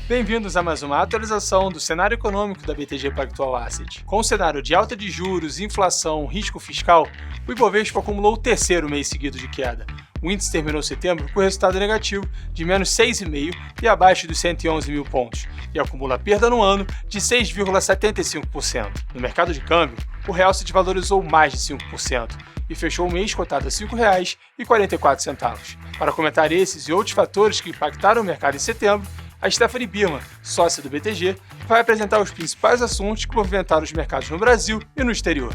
Bem-vindos a mais uma atualização do cenário econômico da BTG Pactual Asset. Com o cenário de alta de juros, inflação, risco fiscal, o Ibovespa acumulou o terceiro mês seguido de queda. O índice terminou setembro com resultado negativo de menos 6,5% e abaixo dos 111 mil pontos, e acumula perda no ano de 6,75%. No mercado de câmbio, o real se desvalorizou mais de 5% e fechou o mês cotado a R$ 5,44. Para comentar esses e outros fatores que impactaram o mercado em setembro, a Stephanie Birman, sócia do BTG, vai apresentar os principais assuntos que movimentaram os mercados no Brasil e no exterior.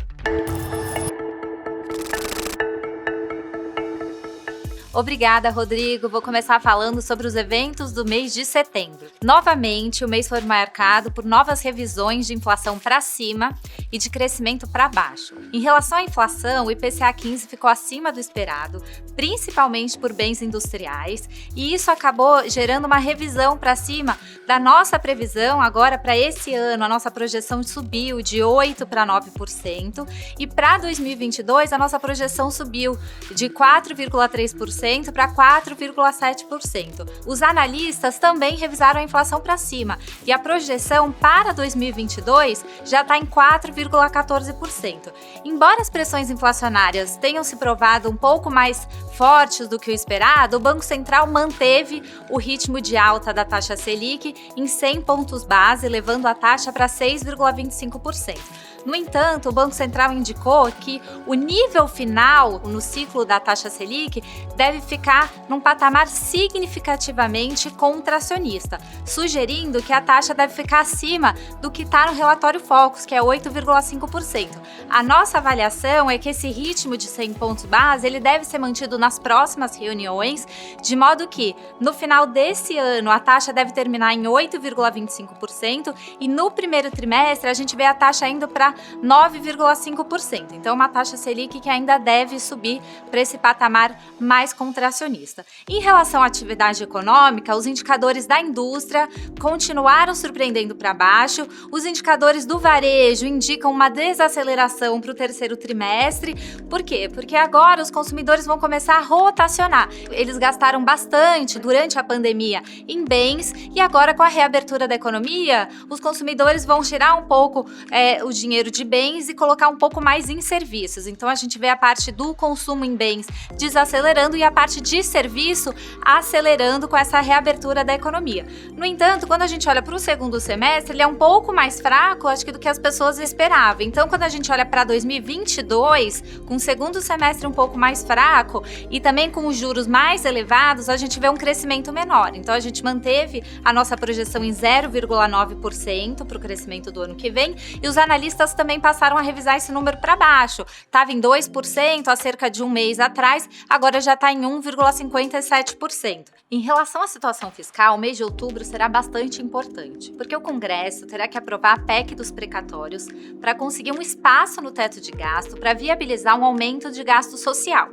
Obrigada, Rodrigo. Vou começar falando sobre os eventos do mês de setembro. Novamente, o mês foi marcado por novas revisões de inflação para cima e de crescimento para baixo. Em relação à inflação, o IPCA 15 ficou acima do esperado, principalmente por bens industriais, e isso acabou gerando uma revisão para cima da nossa previsão agora para esse ano. A nossa projeção subiu de 8% para 9%, e para 2022 a nossa projeção subiu de 4,3% para 4,7%. Os analistas também revisaram a inflação para cima e a projeção para 2022 já está em 4,14%. Embora as pressões inflacionárias tenham se provado um pouco mais fortes do que o esperado, o Banco Central manteve o ritmo de alta da taxa Selic em 100 pontos base, levando a taxa para 6,25%. No entanto, o Banco Central indicou que o nível final no ciclo da taxa Selic deve ficar num patamar significativamente contracionista, sugerindo que a taxa deve ficar acima do que está no relatório Focus, que é 8,5%. A nossa avaliação é que esse ritmo de 100 pontos base ele deve ser mantido nas próximas reuniões, de modo que no final desse ano a taxa deve terminar em 8,25% e no primeiro trimestre a gente vê a taxa indo para 9,5%. Então, uma taxa Selic que ainda deve subir para esse patamar mais contracionista. Em relação à atividade econômica, os indicadores da indústria continuaram surpreendendo para baixo. Os indicadores do varejo indicam uma desaceleração para o terceiro trimestre. Por quê? Porque agora os consumidores vão começar a rotacionar. Eles gastaram bastante durante a pandemia em bens e agora, com a reabertura da economia, os consumidores vão tirar um pouco o dinheiro de bens e colocar um pouco mais em serviços. Então a gente vê a parte do consumo em bens desacelerando e a parte de serviço acelerando com essa reabertura da economia. No entanto, quando a gente olha para o segundo semestre, ele é um pouco mais fraco, acho que do que as pessoas esperavam. Então, quando a gente olha para 2022, com o segundo semestre um pouco mais fraco e também com os juros mais elevados, a gente vê um crescimento menor. Então, a gente manteve a nossa projeção em 0,9% para o crescimento do ano que vem e os analistas também passaram a revisar esse número para baixo. Estava em 2% há cerca de um mês atrás, agora já está em 1,57%. Em relação à situação fiscal, o mês de outubro será bastante importante, porque o Congresso terá que aprovar a PEC dos precatórios para conseguir um espaço no teto de gasto para viabilizar um aumento de gasto social.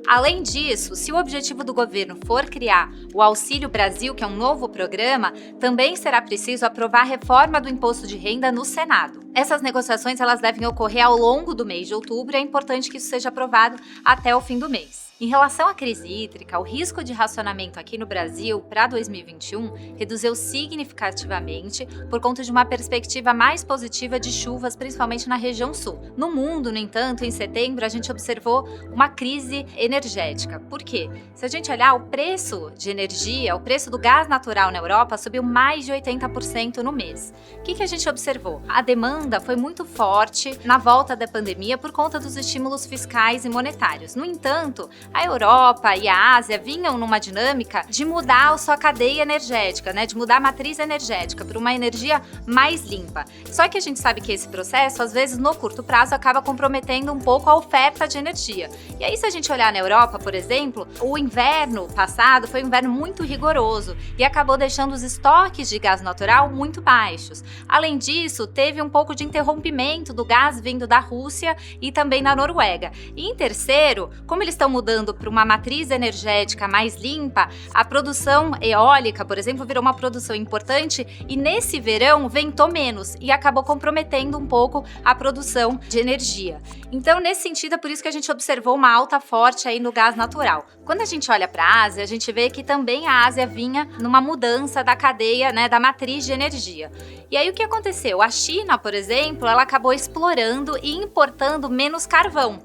Além disso, se o objetivo do governo for criar o Auxílio Brasil, que é um novo programa, também será preciso aprovar a reforma do imposto de renda no Senado. Essas negociações elas devem ocorrer ao longo do mês de outubro e é importante que isso seja aprovado até o fim do mês. Em relação à crise hídrica, o risco de racionamento aqui no Brasil para 2021 reduziu significativamente por conta de uma perspectiva mais positiva de chuvas, principalmente na região sul. No mundo, no entanto, em setembro a gente observou uma crise energética. Por quê? Se a gente olhar o preço de energia, o preço do gás natural na Europa subiu mais de 80% no mês. O que a gente observou? A demanda foi muito forte na volta da pandemia por conta dos estímulos fiscais e monetários. No entanto, a Europa e a Ásia vinham numa dinâmica de mudar a sua cadeia energética, de mudar a matriz energética para uma energia mais limpa. Só que a gente sabe que esse processo, às vezes, no curto prazo, acaba comprometendo um pouco a oferta de energia. E aí, se a gente olhar na Europa, por exemplo, o inverno passado foi um inverno muito rigoroso e acabou deixando os estoques de gás natural muito baixos. Além disso, teve um pouco de interrompimento do gás vindo da Rússia e também da Noruega. E em terceiro, como eles estão mudando para uma matriz energética mais limpa, a produção eólica, por exemplo, virou uma produção importante e nesse verão ventou menos e acabou comprometendo um pouco a produção de energia. Então, nesse sentido, é por isso que a gente observou uma alta forte aí no gás natural. Quando a gente olha para a Ásia, a gente vê que também a Ásia vinha numa mudança da cadeia, né, da matriz de energia. E aí o que aconteceu? A China, por exemplo, ela acabou explorando e importando menos carvão,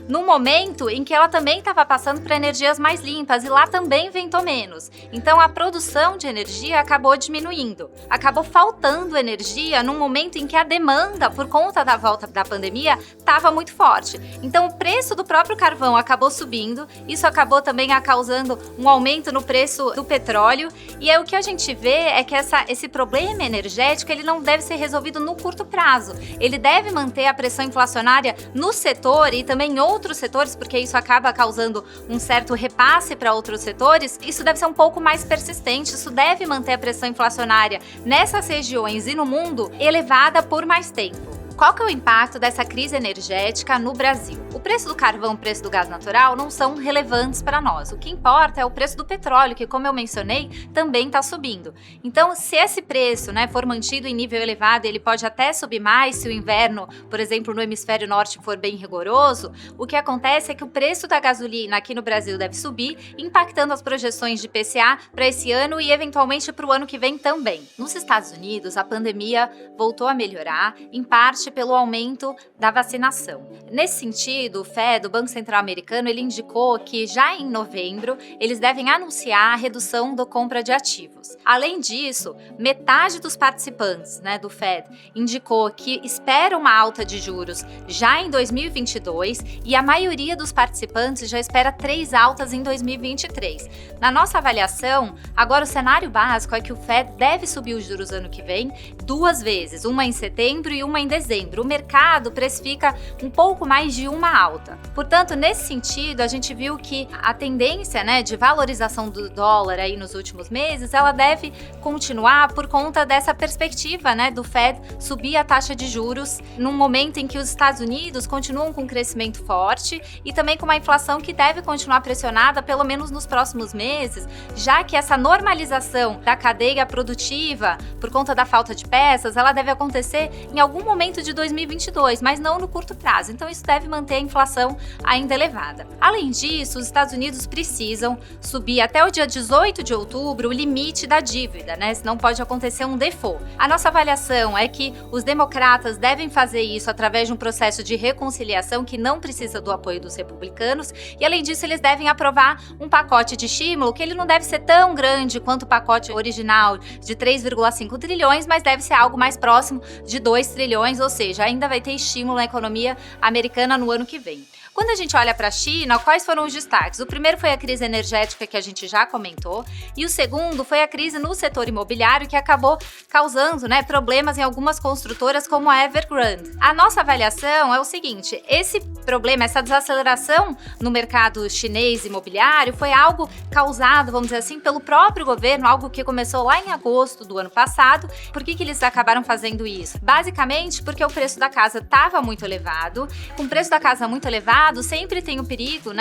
no momento em que ela também estava passando para energias mais limpas e lá também ventou menos. Então a produção de energia acabou diminuindo, acabou faltando energia num momento em que a demanda, por conta da volta da pandemia, estava muito forte. Então o preço do próprio carvão acabou subindo, isso acabou também causando um aumento no preço do petróleo, e aí o que a gente vê é que esse problema energético ele não deve ser resolvido no curto prazo, ele deve manter a pressão inflacionária no setor e também em outros setores, porque isso acaba causando um certo repasse para outros setores. Isso deve ser um pouco mais persistente, isso deve manter a pressão inflacionária nessas regiões e no mundo elevada por mais tempo. Qual que é o impacto dessa crise energética no Brasil? O preço do carvão e o preço do gás natural não são relevantes para nós. O que importa é o preço do petróleo, que, como eu mencionei, também está subindo. Então, se esse preço, for mantido em nível elevado, ele pode até subir mais se o inverno, por exemplo, no hemisfério norte for bem rigoroso, o que acontece é que o preço da gasolina aqui no Brasil deve subir, impactando as projeções de IPCA para esse ano e, eventualmente, para o ano que vem também. Nos Estados Unidos, a pandemia voltou a melhorar, em parte pelo aumento da vacinação. Nesse sentido, o Fed, o Banco Central Americano, ele indicou que já em novembro eles devem anunciar a redução da compra de ativos. Além disso, metade dos participantes, do Fed indicou que espera uma alta de juros já em 2022 e a maioria dos participantes já espera 3 altas em 2023. Na nossa avaliação, agora o cenário básico é que o Fed deve subir os juros ano que vem 2 vezes, uma em setembro e uma em dezembro. O mercado precifica um pouco mais de uma alta. Portanto, nesse sentido, a gente viu que a tendência, de valorização do dólar aí nos últimos meses, ela deve continuar por conta dessa perspectiva, do Fed subir a taxa de juros num momento em que os Estados Unidos continuam com um crescimento forte e também com uma inflação que deve continuar pressionada pelo menos nos próximos meses, já que essa normalização da cadeia produtiva por conta da falta de peças, ela deve acontecer em algum momento de 2022, mas não no curto prazo. Então isso deve manter a inflação ainda elevada. Além disso, os Estados Unidos precisam subir até o dia 18 de outubro o limite da dívida, senão pode acontecer um default. A nossa avaliação é que os democratas devem fazer isso através de um processo de reconciliação que não precisa do apoio dos republicanos e, além disso, eles devem aprovar um pacote de estímulo que ele não deve ser tão grande quanto o pacote original de 3,5 trilhões, mas deve ser algo mais próximo de 2 trilhões, ou seja, ainda vai ter estímulo na economia americana no ano que vem. Quando a gente olha para a China, quais foram os destaques? O primeiro foi a crise energética que a gente já comentou e o segundo foi a crise no setor imobiliário que acabou causando problemas em algumas construtoras como a Evergrande. A nossa avaliação é o seguinte, esse problema, essa desaceleração no mercado chinês imobiliário foi algo causado, vamos dizer assim, pelo próprio governo, algo que começou lá em agosto do ano passado. Por que eles acabaram fazendo isso? Basicamente porque o preço da casa estava muito elevado. Com o preço da casa muito elevado, sempre tem o perigo,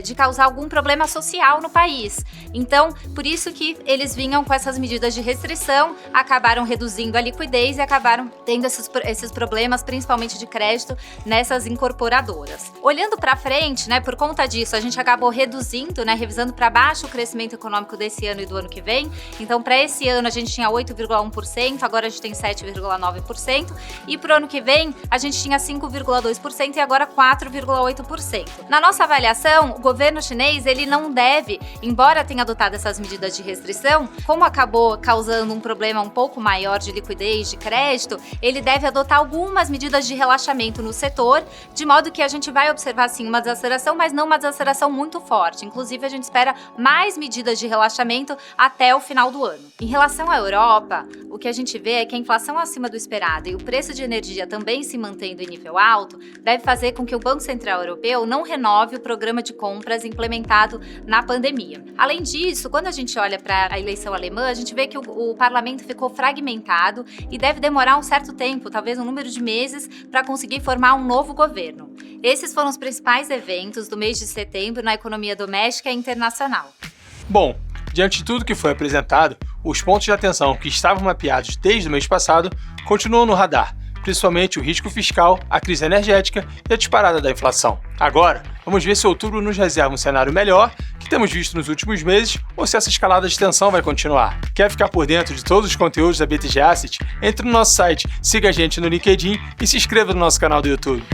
de causar algum problema social no país. Então, por isso que eles vinham com essas medidas de restrição, acabaram reduzindo a liquidez e acabaram tendo esses problemas, principalmente de crédito, nessas incorporadoras. Olhando para frente, por conta disso, a gente acabou reduzindo, revisando para baixo o crescimento econômico desse ano e do ano que vem. Então, para esse ano, a gente tinha 8,1%, agora a gente tem 7,9%. E para o ano que vem, a gente tinha 5,2% e agora 4,8%. Na nossa avaliação, o governo chinês ele não deve, embora tenha adotado essas medidas de restrição, como acabou causando um problema um pouco maior de liquidez, de crédito, ele deve adotar algumas medidas de relaxamento no setor, de modo que a gente vai observar sim uma desaceleração, mas não uma desaceleração muito forte. Inclusive, a gente espera mais medidas de relaxamento até o final do ano. Em relação à Europa, o que a gente vê é que a inflação acima do esperado e o preço de energia também se mantendo em nível alto, deve fazer com que o Banco Central Europeu não renove o programa de compras implementado na pandemia. Além disso, quando a gente olha para a eleição alemã, a gente vê que o parlamento ficou fragmentado e deve demorar um certo tempo, talvez um número de meses, para conseguir formar um novo governo. Esses foram os principais eventos do mês de setembro na economia doméstica e internacional. Bom, diante de tudo que foi apresentado, os pontos de atenção que estavam mapeados desde o mês passado continuam no radar, principalmente o risco fiscal, a crise energética e a disparada da inflação. Agora, vamos ver se outubro nos reserva um cenário melhor que temos visto nos últimos meses ou se essa escalada de tensão vai continuar. Quer ficar por dentro de todos os conteúdos da BTG Asset? Entre no nosso site, siga a gente no LinkedIn e se inscreva no nosso canal do YouTube.